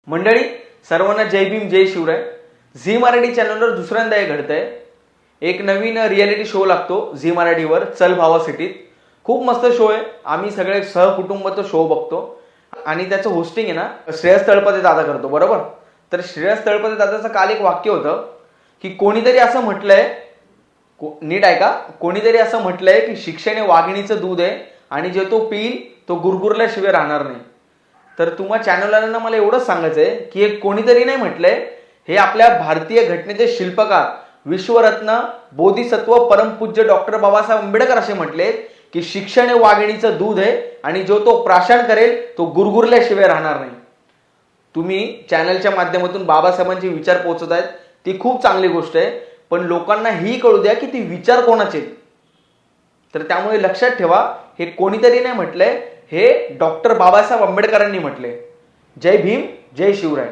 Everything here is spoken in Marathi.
मंडळी, सर्वांना जय भीम जय शिवराय. झी मराठी चॅनलवर दुसऱ्यांदा हे घडतंय. एक नवीन रियालिटी शो लागतो झी मराठीवर, चल भावा सिटीत. खूप मस्त शो आहे. आम्ही सगळे सहकुटुंब तो शो बघतो आणि त्याचं होस्टिंग आहे ना श्रेयस तळपदे दादा करतो, बरोबर. तर श्रेयस तळपदे दादाचं काल एक वाक्य होतं की कोणीतरी असं म्हटलंय, नीट ऐका, कोणीतरी असं म्हटलंय की शिक्षण हे वाघिणीचं दूध आहे आणि जे तो पिईल तो गुरगुरल्याशिवाय राहणार नाही. तर तुम्हा चॅनलवाल्यांना मला एवढंच सांगायचंय की हे कोणीतरी नाही म्हटलंय, हे आपल्या भारतीय घटनेचे शिल्पकार, विश्वरत्न, बोधिसत्व, परमपूज्य डॉक्टर बाबासाहेब आंबेडकर असे म्हटले की शिक्षण हे वाघिणीचं दूध आहे आणि जो तो प्राशन करेल तो गुरगुरल्याशिवाय राहणार नाही. तुम्ही चॅनलच्या माध्यमातून बाबासाहेबांचे विचार पोहोचत आहेत, ती खूप चांगली गोष्ट आहे. पण लोकांना ही कळू द्या की ती विचार कोणाचे. तर त्यामुळे लक्षात ठेवा, हे कोणीतरी नाही म्हटलंय, हे डॉक्टर बाबासाहेब आंबेडकरांनी म्हटले. जय भीम जय शिवराय.